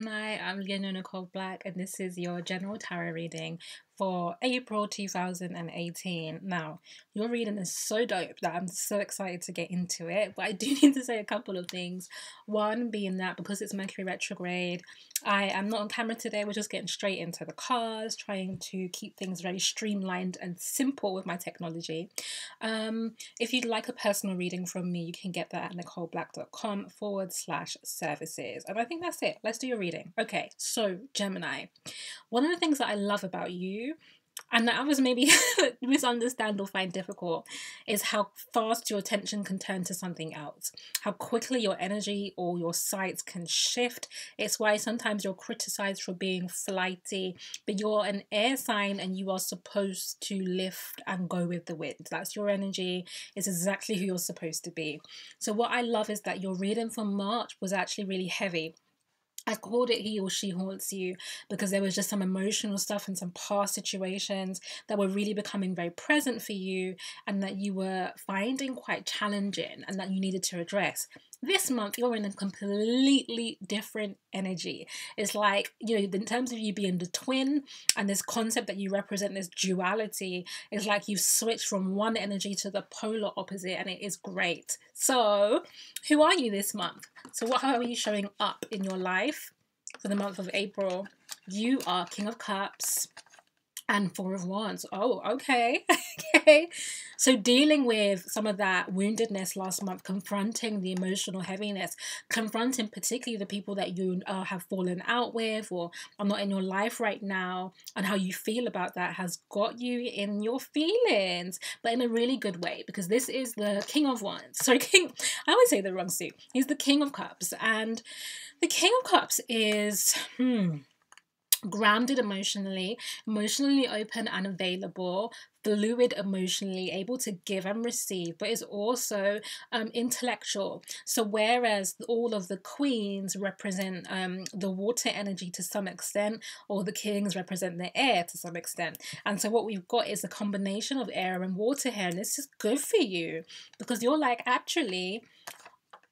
Hi, I'm Leona Nicole Black, and this is your general tarot reading for April 2018. Now, your reading is so dope that I'm so excited to get into it, but I do need to say a couple of things. One being that because it's Mercury retrograde, I am not on camera today. We're just getting straight into the cards, trying to keep things very streamlined and simple with my technology. If you'd like a personal reading from me, you can get that at nicoleblack.com/services. And I think that's it. Let's do your reading. Okay, so Gemini. One of the things that I love about you, and that others maybe misunderstand or find difficult, is how fast your attention can turn to something else, how quickly your energy or your sights can shift. It's why sometimes you're criticized for being flighty, but you're an air sign and you are supposed to lift and go with the wind. That's your energy. It's exactly who you're supposed to be. So what I love is that your reading for March was actually really heavy. I called it He or She Haunts You because there was just some emotional stuff and some past situations that were really becoming very present for you and that you were finding quite challenging and that you needed to address. This month, you're in a completely different energy. It's like, in terms of you being the twin and this concept that you represent, this duality, it's like you've switched from one energy to the polar opposite, and it is great. So, who are you this month? So how are you showing up in your life for the month of April? You are King of Cups and Four of Wands. Oh, okay. Okay. So dealing with some of that woundedness last month, confronting the emotional heaviness, confronting particularly the people that you have fallen out with or are not in your life right now, and how you feel about that has got you in your feelings, but in a really good way, because this is the King of Wands. Sorry, King. I always say the wrong suit. He's the King of Cups, and the King of Cups is grounded emotionally, emotionally open and available, fluid emotionally, able to give and receive, but is also intellectual. So whereas all of the queens represent the water energy to some extent, or the kings represent the air to some extent, and so what we've got is a combination of air and water here, and this is good for you because you're like, actually,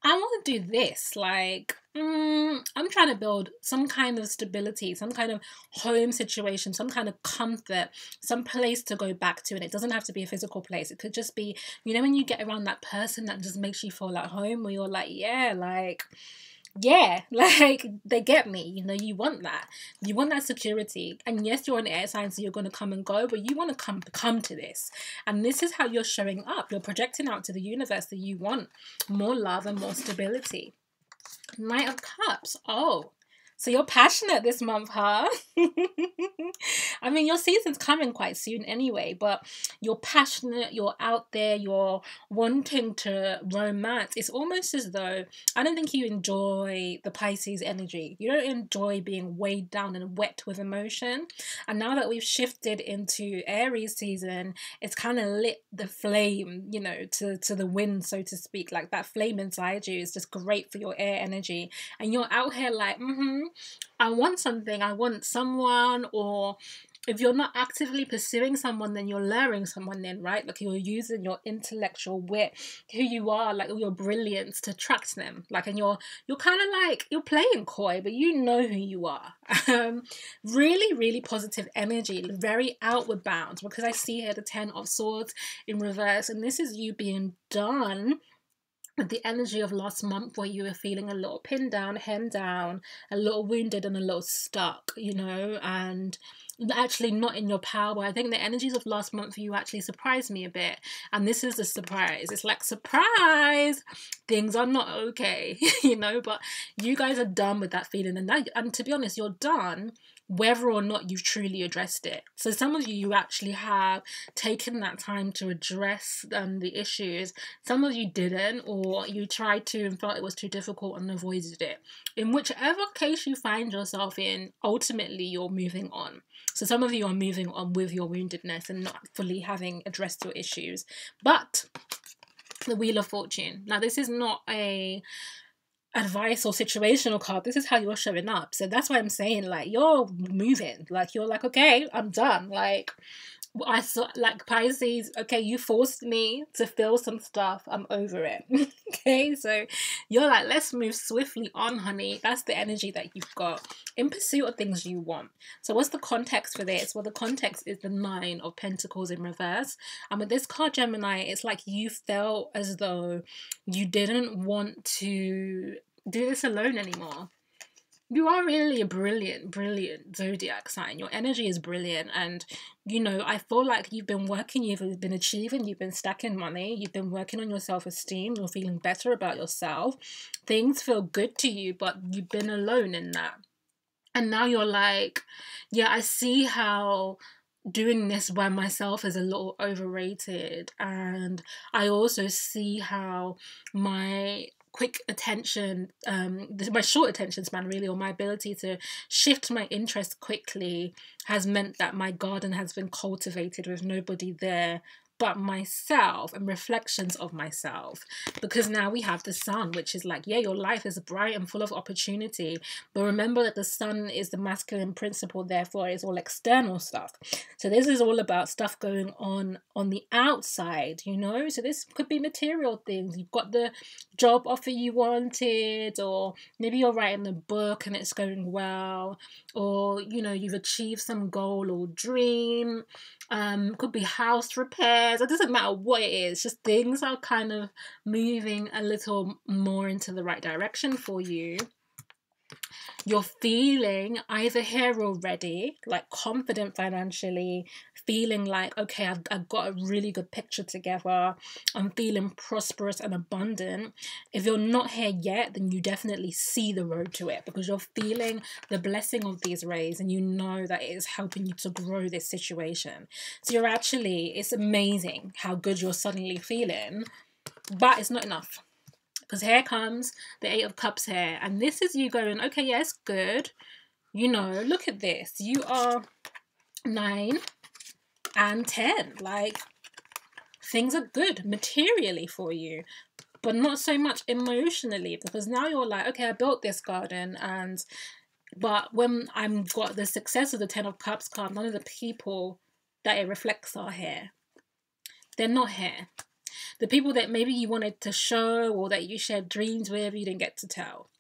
I want to do this. Like, I'm trying to build some kind of stability, some kind of home situation, some kind of comfort, some place to go back to. And it doesn't have to be a physical place. It could just be, when you get around that person that just makes you feel at home, where you're like, yeah, like they get me. You want that. You want that security. And yes, you're an air sign, so you're going to come and go, but you want to come to this. And this is how you're showing up. You're projecting out to the universe that you want more love and more stability. Knight of Cups. Oh, so you're passionate this month, huh? I mean, your season's coming quite soon anyway, but you're passionate, you're out there, you're wanting to romance. It's almost as though, I don't think you enjoy the Pisces energy. You don't enjoy being weighed down and wet with emotion. And now that we've shifted into Aries season, it's kind of lit the flame, to the wind, so to speak. Like that flame inside you is just great for your air energy. And you're out here like, I want something, I want someone, or if you're not actively pursuing someone, then you're luring someone in, right? Like you're using your intellectual wit, who you are, like your brilliance to attract them. Like, and you're kind of like, you're playing coy, but you know who you are. Really, really positive energy, very outward bound, because I see here the 10 of Swords in reverse, and this is you being done with the energy of last month, where you were feeling a little pinned down, hemmed down, a little wounded and a little stuck, and actually not in your power. I think the energies of last month for you actually surprised me a bit. And this is the surprise. It's like, surprise, things are not okay, but you guys are done with that feeling. And to be honest, you're done whether or not you've truly addressed it. So some of you actually have taken that time to address the issues. Some of you didn't, or you tried to and felt it was too difficult and avoided it. In whichever case you find yourself in, ultimately you're moving on. So some of you are moving on with your woundedness and not fully having addressed your issues. But the Wheel of Fortune. Now, this is not a advice or situational card. This is how you're showing up. So that's why I'm saying, like, you're moving. Like, you're like, okay, I'm done. Like, I saw, like, Pisces, okay, you forced me to feel some stuff. I'm over it. Okay, so you're like, let's move swiftly on, honey. That's the energy that you've got in pursuit of things you want. So what's the context for this? Well, the context is the Nine of Pentacles in reverse. And with this card, Gemini, it's like you felt as though you didn't want to do this alone anymore. You are really a brilliant zodiac sign. Your energy is brilliant. And, you know, I feel like you've been working, you've been achieving, you've been stacking money, you've been working on your self-esteem, you're feeling better about yourself. Things feel good to you, but you've been alone in that. And now you're like, yeah, I see how doing this by myself is a little overrated. And I also see how my quick attention, my short attention span really, or my ability to shift my interest quickly has meant that my garden has been cultivated with nobody there but myself and reflections of myself. Because now we have the sun, which is like, yeah, your life is bright and full of opportunity, but remember that the sun is the masculine principle, therefore it's all external stuff. So this is all about stuff going on the outside, you know. So this could be material things. You've got the job offer you wanted, or maybe you're writing a book and it's going well, or, you know, you've achieved some goal or dream. Could be house repairs. It doesn't matter what it is, just things are kind of moving a little more into the right direction for you. You're feeling either here already, like confident financially, feeling like, okay, I've got a really good picture together. I'm feeling prosperous and abundant. If you're not here yet, then you definitely see the road to it, because you're feeling the blessing of these rays and you know that it is helping you to grow this situation. So you're actually, it's amazing how good you're suddenly feeling, but it's not enough. Because here comes the Eight of Cups here. And this is you going, okay, yeah, it's good. You know, look at this. You are 9 and 10. Like, things are good materially for you, but not so much emotionally. Because now you're like, okay, I built this garden, but when I've got the success of the 10 of Cups card, none of the people that it reflects are here. They're not here. The people that maybe you wanted to show or that you shared dreams with, you didn't get to tell.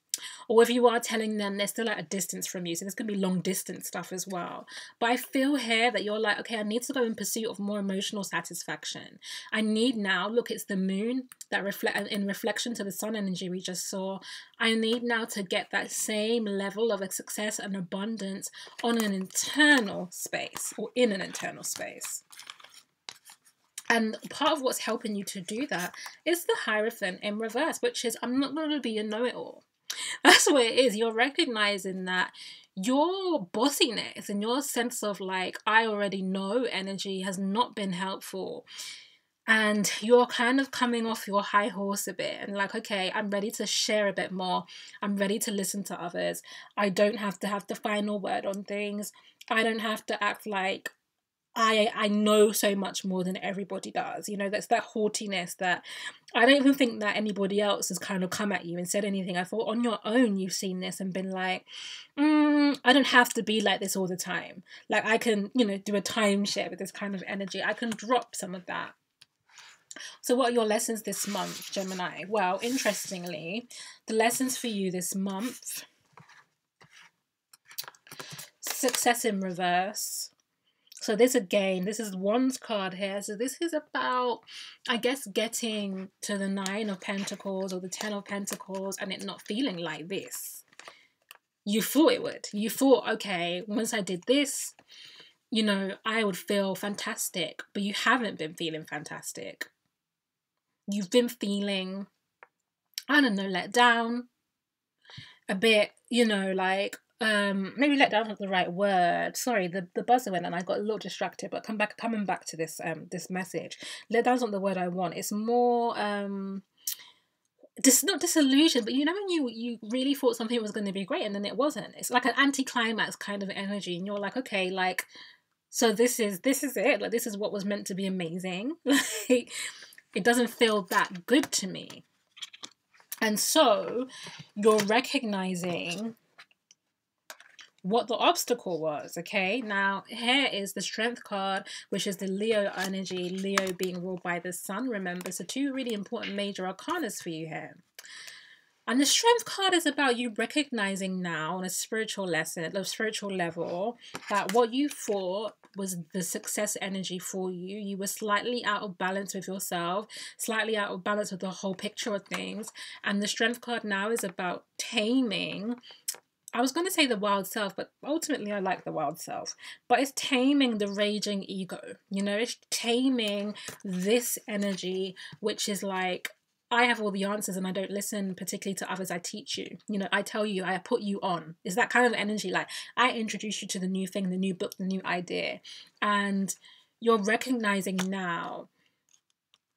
Or if you are telling them, they're still at a distance from you. So this can be long distance stuff as well. But I feel here that you're like, okay, I need to go in pursuit of more emotional satisfaction. I need now, look, it's the moon that in reflection to the sun energy we just saw. I need now to get that same level of success and abundance on an internal space, or in an internal space. And part of what's helping you to do that is the Hierophant in reverse, which is, I'm not going to be a know-it-all. That's what it is. You're recognizing that your bossiness and your sense of like, I already know energy has not been helpful. And you're kind of coming off your high horse a bit and like, okay, I'm ready to share a bit more. I'm ready to listen to others. I don't have to have the final word on things. I don't have to act like I know so much more than everybody does. You know, that's that haughtiness that I don't even think that anybody else has kind of come at you and said anything. I thought on your own you've seen this and been like, I don't have to be like this all the time. Like I can, you know, do a timeshare with this kind of energy. I can drop some of that. So what are your lessons this month, Gemini? Well, interestingly, the lessons for you this month: success in reverse. So this again, this is Wands card here. So this is about, I guess, getting to the 9 of Pentacles or the 10 of Pentacles and it not feeling like this. You thought it would. You thought, okay, once I did this, you know, I would feel fantastic. But you haven't been feeling fantastic. You've been feeling, I don't know, let down. A bit, you know, like, maybe let down not the right word. Sorry, the buzzer went and I got a little distracted, but coming back to this this message. Let down's not the word I want. It's more not disillusion, but you know when you really thought something was going to be great and then it wasn't. It's like an anticlimax kind of energy, and you're like, okay, like, so this is it. Like, this is what was meant to be amazing. Like, it doesn't feel that good to me. And so you're recognizing what the obstacle was. Okay, now here is the Strength card, which is the Leo energy, Leo being ruled by the sun, remember. So two really important major arcanas for you here. And the Strength card is about you recognizing now on a spiritual lesson, a spiritual level, that what you thought was the success energy for you, you were slightly out of balance with yourself, slightly out of balance with the whole picture of things. And the Strength card now is about taming. I was going to say the wild self, but ultimately I like the wild self. But it's taming the raging ego. You know, it's taming this energy, which is like, I have all the answers and I don't listen particularly to others. I teach you. You know, I tell you, I put you on. It's that kind of energy. Like, I introduce you to the new thing, the new book, the new idea. And you're recognizing now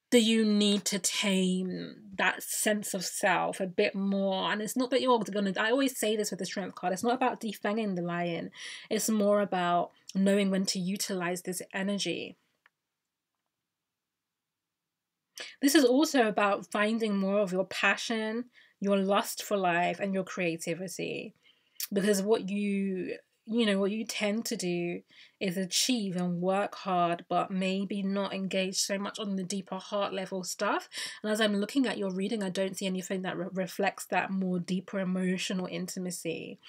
that you need to tame that sense of self a bit more. And it's not that you're going to, I always say this with the Strength card, it's not about defanging the lion. It's more about knowing when to utilize this energy. This is also about finding more of your passion, your lust for life, and your creativity. Because what you tend to do is achieve and work hard, but maybe not engage so much on the deeper heart level stuff. And as I'm looking at your reading, I don't see anything that reflects that more deeper emotional intimacy.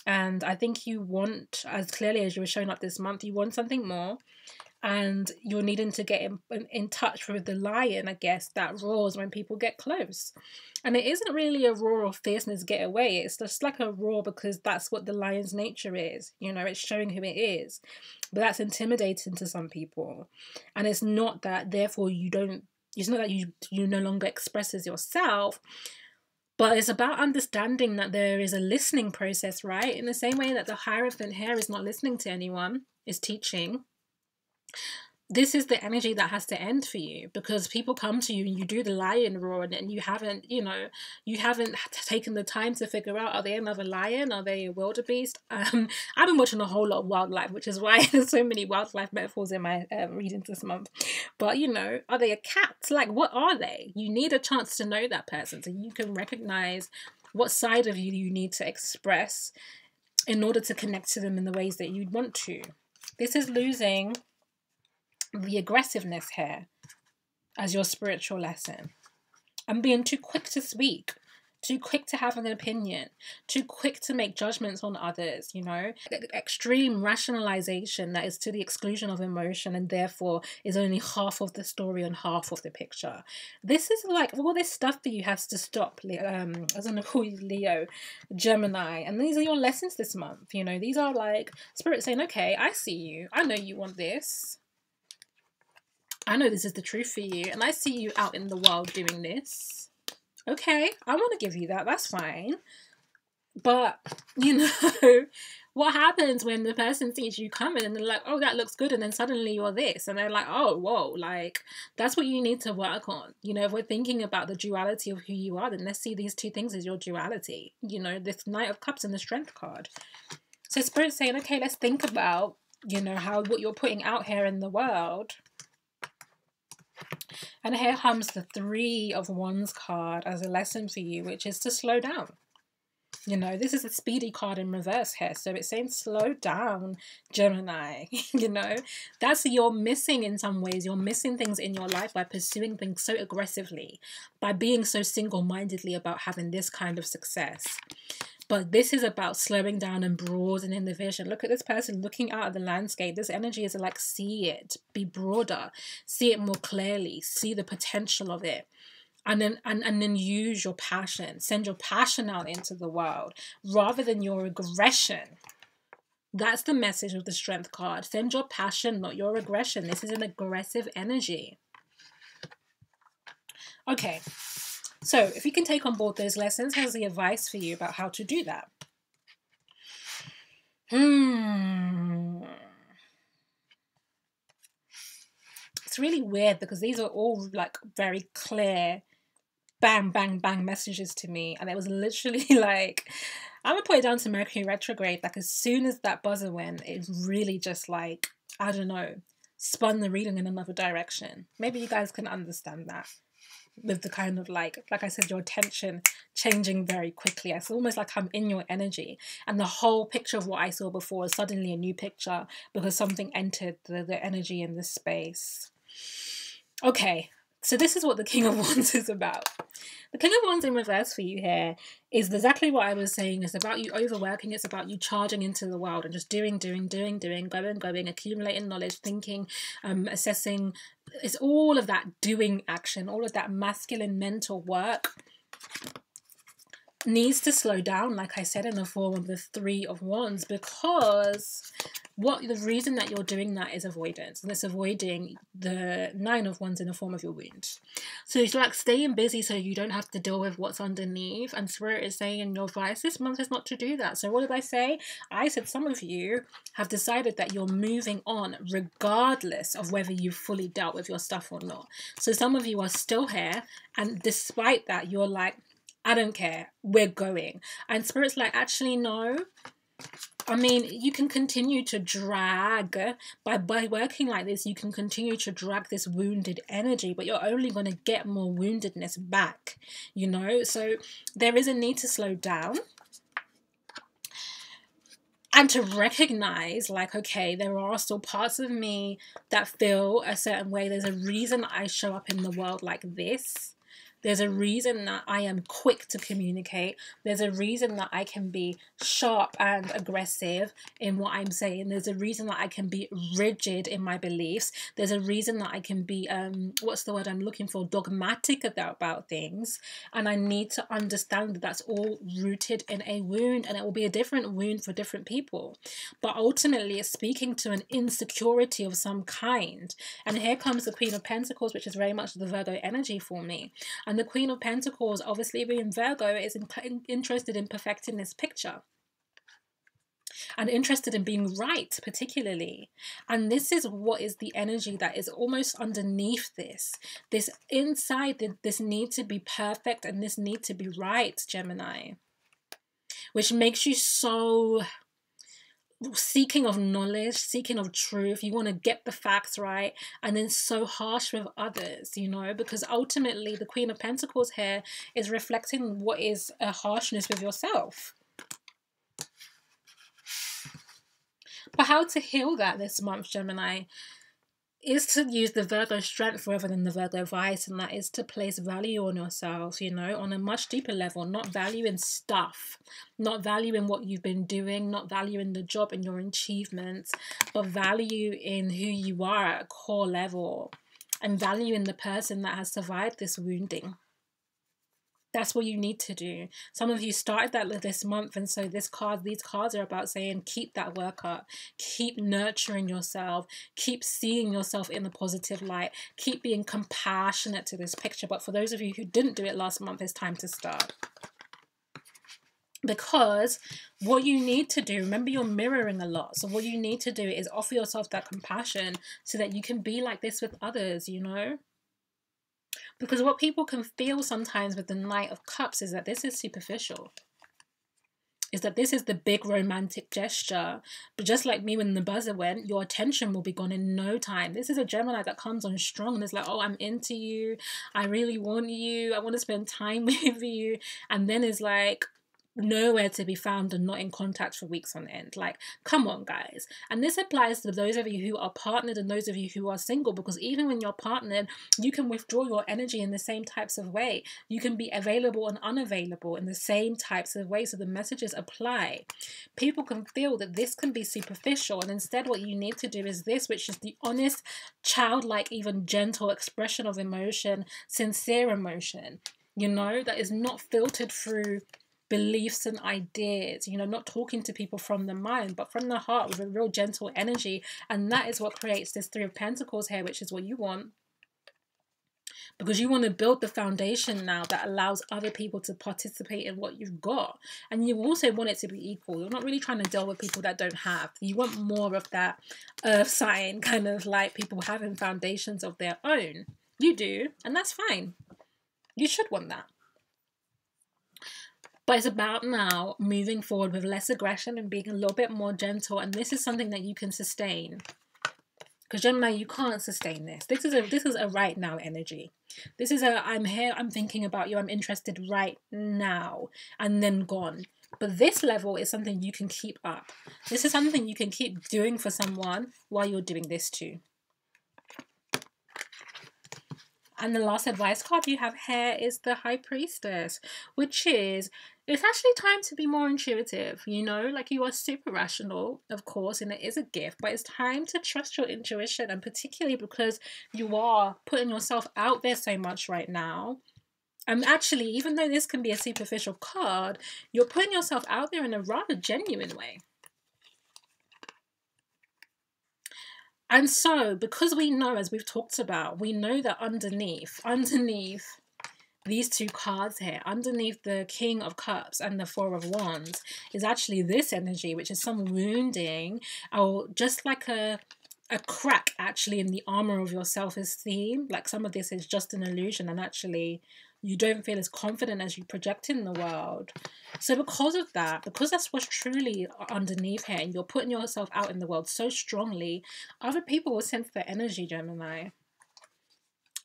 And I think you want, as clearly as you were showing up this month, you want something more. And you're needing to get in touch with the lion, I guess, that roars when people get close. And it isn't really a roar of fierceness, get away. It's just like a roar because that's what the lion's nature is. You know, it's showing who it is. But that's intimidating to some people. And it's not that, therefore, it's not that you no longer express as yourself. But it's about understanding that there is a listening process, right? In the same way that the Hierophant here is not listening to anyone, is teaching. This is the energy that has to end for you, because people come to you and you do the lion roar and you haven't taken the time to figure out, are they another lion? Are they a wildebeest? I've been watching a whole lot of wildlife, which is why there's so many wildlife metaphors in my readings this month. But, are they a cat? Like, what are they? You need a chance to know that person so you can recognize what side of you need to express in order to connect to them in the ways that you'd want to. This is losing the aggressiveness here as your spiritual lesson. And being too quick to speak, too quick to have an opinion, too quick to make judgments on others, extreme rationalization that is to the exclusion of emotion and therefore is only half of the story and half of the picture. This is like, all this stuff for you has to stop. I was going to call you Leo, Gemini, and these are your lessons this month. These are like spirit saying, okay, I see you, I know you want this, I know this is the truth for you, and I see you out in the world doing this. Okay, I want to give you that. That's fine. But, what happens when the person sees you coming and they're like, oh, that looks good, and then suddenly you're this, and they're like, oh, whoa, like, that's what you need to work on. If we're thinking about the duality of who you are, then let's see these two things as your duality. This Knight of Cups and the Strength card. So Spirit's saying, okay, let's think about, what you're putting out here in the world. And here comes the Three of Wands card as a lesson for you, which is to slow down. This is a speedy card in reverse here. So it's saying slow down, Gemini. That's you're missing in some ways. You're missing things in your life by pursuing things so aggressively, by being so single-mindedly about having this kind of success. But this is about slowing down and broadening the vision. Look at this person looking out at the landscape. This energy is like, see it, be broader, see it more clearly, see the potential of it. And then use your passion. Send your passion out into the world rather than your aggression. That's the message of the Strength card. Send your passion, not your aggression. This is an aggressive energy. Okay. So, if you can take on board those lessons, here's the advice for you about how to do that. It's really weird because these are all like very clear, bang, bang, bang messages to me. And it was literally like, I'm going to put it down to Mercury retrograde. Like, as soon as that buzzer went, it really just like, I don't know, spun the reading in another direction. Maybe you guys can understand that. with the kind of like I said, your attention changing very quickly. It's almost like I'm in your energy, and the whole picture of what I saw before is suddenly a new picture because something entered the energy in this space. Okay, so this is what the King of Wands is about. The King of Wands in reverse for you here is exactly what I was saying. It's about you overworking. It's about you charging into the world and just doing, going, accumulating knowledge, thinking, assessing. It's all of that doing action, all of that masculine mental work needs to slow down, like I said, in the form of the Three of Wands, because the reason that you're doing that is avoidance, and it's avoiding the Nine of Wands in the form of your wound. So it's like staying busy so you don't have to deal with what's underneath, and Spirit is saying in your advice this month is not to do that. So what did I say? I said some of you have decided that you're moving on regardless of whether you've fully dealt with your stuff or not. So some of you are still here, and despite that you're like, I don't care, we're going. And Spirit's like, actually, no. I mean, you can continue to drag, by working like this, you can continue to drag this wounded energy, but you're only going to get more woundedness back, you know? So there is a need to slow down and to recognize, like, okay, there are still parts of me that feel a certain way. There's a reason I show up in the world like this. There's a reason that I am quick to communicate. There's a reason that I can be sharp and aggressive in what I'm saying. There's a reason that I can be rigid in my beliefs. There's a reason that I can be, what's the word I'm looking for? Dogmatic about things. And I need to understand that that's all rooted in a wound, and it will be a different wound for different people. But ultimately, it's speaking to an insecurity of some kind. And here comes the Queen of Pentacles, which is very much the Virgo energy for me. And the Queen of Pentacles, obviously being Virgo, is interested in perfecting this picture. And interested in being right, particularly. And this is what is the energy that is almost underneath this. This inside, this need to be perfect and this need to be right, Gemini. Which makes you so seeking of knowledge, seeking of truth. You want to get the facts right, and then so harsh with others, you know, because ultimately the Queen of Pentacles here is reflecting what is a harshness with yourself. But how to heal that this month, Gemini, is to use the Virgo strength rather than the Virgo vice, and that is to place value on yourself, you know, on a much deeper level, not value in stuff, not value in what you've been doing, not value in the job and your achievements, but value in who you are at a core level, and value in the person that has survived this wounding. That's what you need to do. Some of you started that this month, and so these cards are about saying keep that work up, keep nurturing yourself, keep seeing yourself in the positive light, keep being compassionate to this picture. But for those of you who didn't do it last month, it's time to start. Because what you need to do, remember you're mirroring a lot, so what you need to do is offer yourself that compassion so that you can be like this with others, you know? Because what people can feel sometimes with the Knight of Cups is that this is superficial. Is that this is the big romantic gesture. But just like me when the buzzer went, your attention will be gone in no time. This is a Gemini that comes on strong and is like, oh, I'm into you. I really want you. I want to spend time with you. And then is like, nowhere to be found and not in contact for weeks on end. Like, come on, guys. And this applies to those of you who are partnered and those of you who are single, because even when you're partnered, you can withdraw your energy in the same types of way. You can be available and unavailable in the same types of ways, so the messages apply. People can feel that this can be superficial, and instead what you need to do is this, which is the honest, childlike, even gentle expression of emotion, sincere emotion, you know, that is not filtered through beliefs and ideas, you know, not talking to people from the mind, but from the heart with a real gentle energy. And that is what creates this Three of Pentacles here, which is what you want. Because you want to build the foundation now that allows other people to participate in what you've got. And you also want it to be equal. You're not really trying to deal with people that don't have. You want more of that earth sign, kind of like people having foundations of their own. You do, and that's fine. You should want that. But it's about now moving forward with less aggression and being a little bit more gentle. And this is something that you can sustain. Because Gemini, you can't sustain this. This is a right now energy. This is a I'm here, I'm thinking about you, I'm interested right now, and then gone. But this level is something you can keep up. This is something you can keep doing for someone while you're doing this too. And the last advice card you have here is the High Priestess, which is, it's actually time to be more intuitive, you know? Like, you are super rational, of course, and it is a gift, but it's time to trust your intuition, and particularly because you are putting yourself out there so much right now. And actually, even though this can be a superficial card, you're putting yourself out there in a rather genuine way. And so, because we know, as we've talked about, we know that underneath these two cards here, underneath the King of Cups and the Four of Wands, is actually this energy, which is some wounding, or just like a crack actually in the armor of your self-esteem. Like, some of this is just an illusion, and actually you don't feel as confident as you project in the world. So because of that, because that's what's truly underneath here, and you're putting yourself out in the world so strongly, other people will sense the energy, Gemini.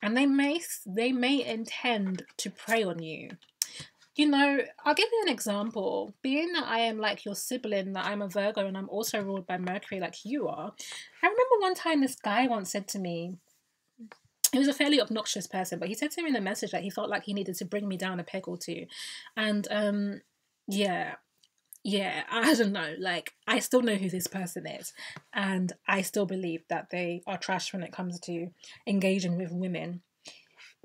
And they may intend to prey on you. You know, I'll give you an example. Being that I am like your sibling, that I'm a Virgo and I'm also ruled by Mercury like you are, I remember one time this guy once said to me, he was a fairly obnoxious person, but he said to me in a message that he felt like he needed to bring me down a peg or two. And yeah, I don't know. Like, I still know who this person is, and I still believe that they are trash when it comes to engaging with women,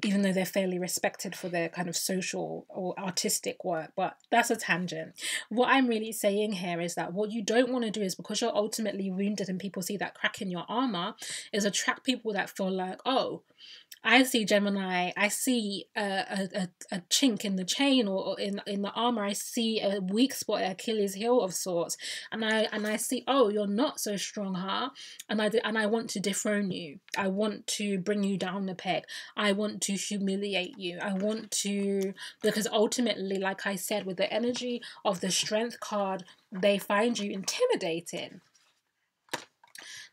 even though they're fairly respected for their kind of social or artistic work. But that's a tangent. What I'm really saying here is that what you don't want to do is, because you're ultimately wounded and people see that crack in your armor, is attract people that feel like, oh, I see Gemini, I see a chink in the chain, or in the armor, I see a weak spot, an Achilles heel of sorts, and I see, oh, you're not so strong, huh? And I want to dethrone you. I want to bring you down the peg. I want to humiliate you. I want to, because ultimately, like I said, with the energy of the Strength card, they find you intimidating.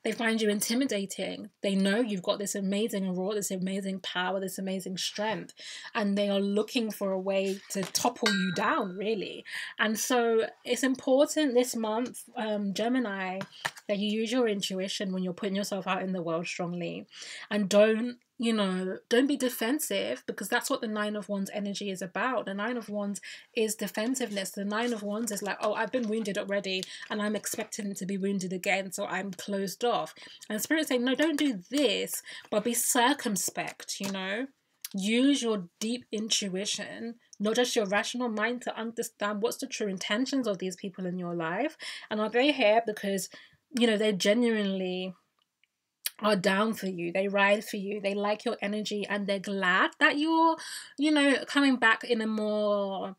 They find you intimidating. They know you've got this amazing aura, this amazing power, this amazing strength, and they are looking for a way to topple you down, really. And so it's important this month, Gemini, that you use your intuition when you're putting yourself out in the world strongly, and don't be defensive, because that's what the Nine of Wands energy is about. The Nine of Wands is defensiveness. The Nine of Wands is like, oh, I've been wounded already and I'm expecting to be wounded again, so I'm closed off. And Spirit's saying, no, don't do this, but be circumspect, Use your deep intuition, not just your rational mind, to understand what's the true intentions of these people in your life. And are they here because, they genuinely are down for you, they ride for you, they like your energy, and they're glad that you're, coming back in a more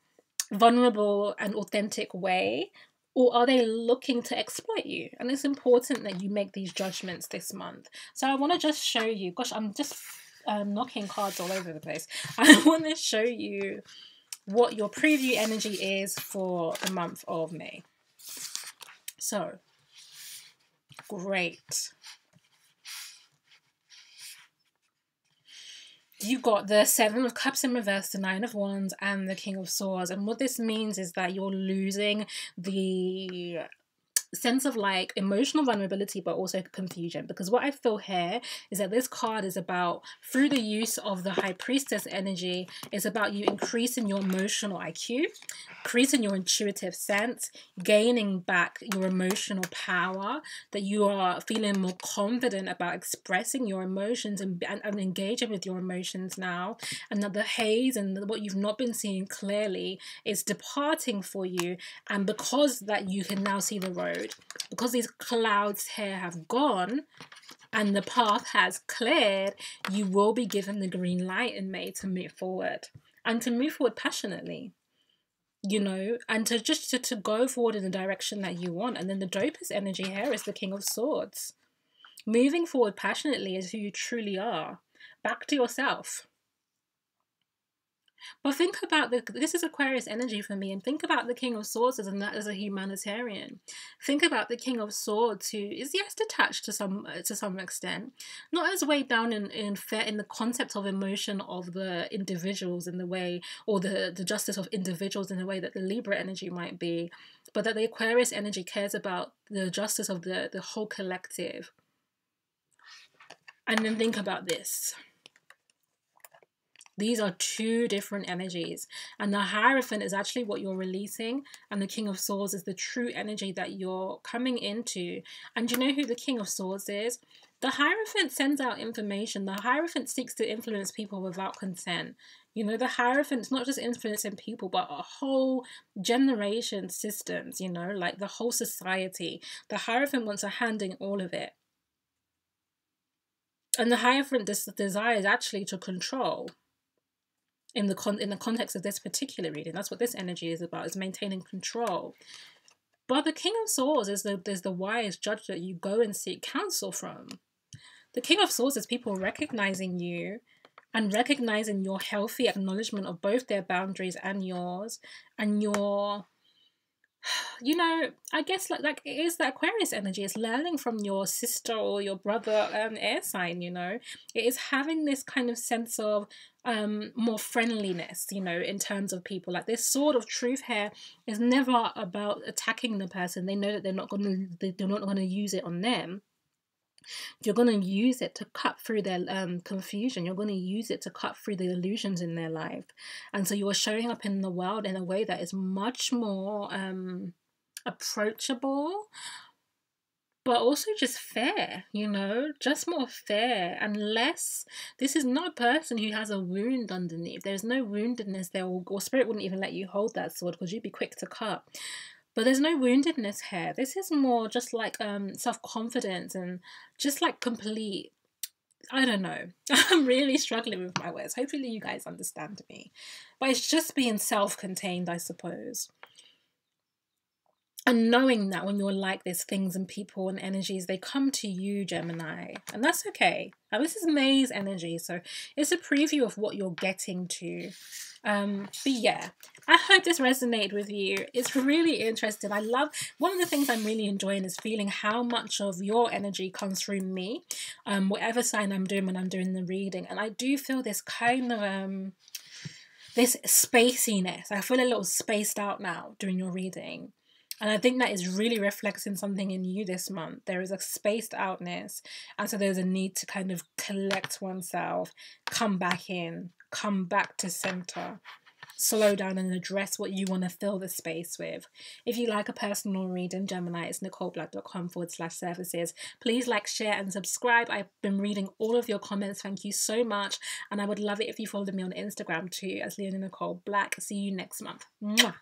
vulnerable and authentic way? Or are they looking to exploit you? And it's important that you make these judgments this month. So I want to just show you, gosh, I'm just knocking cards all over the place. I want to show you what your preview energy is for the month of May. So, great. You've got the Seven of Cups in reverse, the Nine of Wands, and the King of Swords. And what this means is that you're losing the sense of like emotional vulnerability, but also confusion, because what I feel here is that this card is about, through the use of the High Priestess energy, it's about you increasing your emotional IQ, increasing your intuitive sense, gaining back your emotional power, that you are feeling more confident about expressing your emotions and engaging with your emotions now, and that the haze and what you've not been seeing clearly is departing for you. And because that you can now see the road, because these clouds here have gone and the path has cleared, you will be given the green light in May to move forward, and to move forward passionately, and to go forward in the direction that you want. And then the dopest energy here is the King of Swords. Moving forward passionately is who you truly are. Back to yourself. But think about this is Aquarius energy for me, and think about the King of Swords as a humanitarian. Think about the King of Swords, who is, yes, detached to some extent, not as weighed down in the concept of emotion of the individuals in the way, or the justice of individuals in the way that the Libra energy might be, but that the Aquarius energy cares about the justice of the whole collective. And then think about this. These are two different energies, and the Hierophant is actually what you're releasing, and the King of Swords is the true energy that you're coming into. And you know who the King of Swords is? The Hierophant sends out information. The Hierophant seeks to influence people without consent. You know, the Hierophant's not just influencing people, but a whole generation, systems, you know, like the whole society. The Hierophant wants a hand in all of it. And the Hierophant desires actually to control. In the context of this particular reading, that's what this energy is about, is maintaining control. But the King of Swords is the wise judge that you go and seek counsel from. The King of Swords is people recognizing you and recognizing your healthy acknowledgement of both their boundaries and yours, and your, you know, I guess like it is the Aquarius energy. It's learning from your sister or your brother air sign, you know. It is having this kind of sense of more friendliness, you know, in terms of people. Like this sword of truth here is never about attacking the person. They know that they're not gonna use it on them. You're going to use it to cut through their confusion. You're going to use it to cut through the illusions in their life. And so you are showing up in the world in a way that is much more approachable, but also just fair, you know, just more fair and less. This is not a person who has a wound underneath. There's no woundedness there, or spirit wouldn't even let you hold that sword because you'd be quick to cut. But there's no woundedness here. This is more just like self-confidence and just like complete, I don't know. I'm really struggling with my words. Hopefully you guys understand me. But it's just being self-contained, I suppose. And knowing that when you're like this, things and people and energies, they come to you, Gemini. And that's okay. Now, this is May's energy, so it's a preview of what you're getting to. But yeah, I hope this resonated with you. It's really interesting. I love, one of the things I'm really enjoying is feeling how much of your energy comes through me, whatever sign I'm doing when I'm doing the reading. And I do feel this kind of, this spaciness. I feel a little spaced out now during your reading. And I think that is really reflecting something in you this month. There is a spaced outness. And so there's a need to kind of collect oneself, come back in, come back to center, slow down and address what you want to fill the space with. If you like a personal reading, Gemini, it's nicoleblack.com/services. Please like, share and subscribe. I've been reading all of your comments. Thank you so much. And I would love it if you followed me on Instagram too as Leonie Nicole Black. See you next month. Mwah.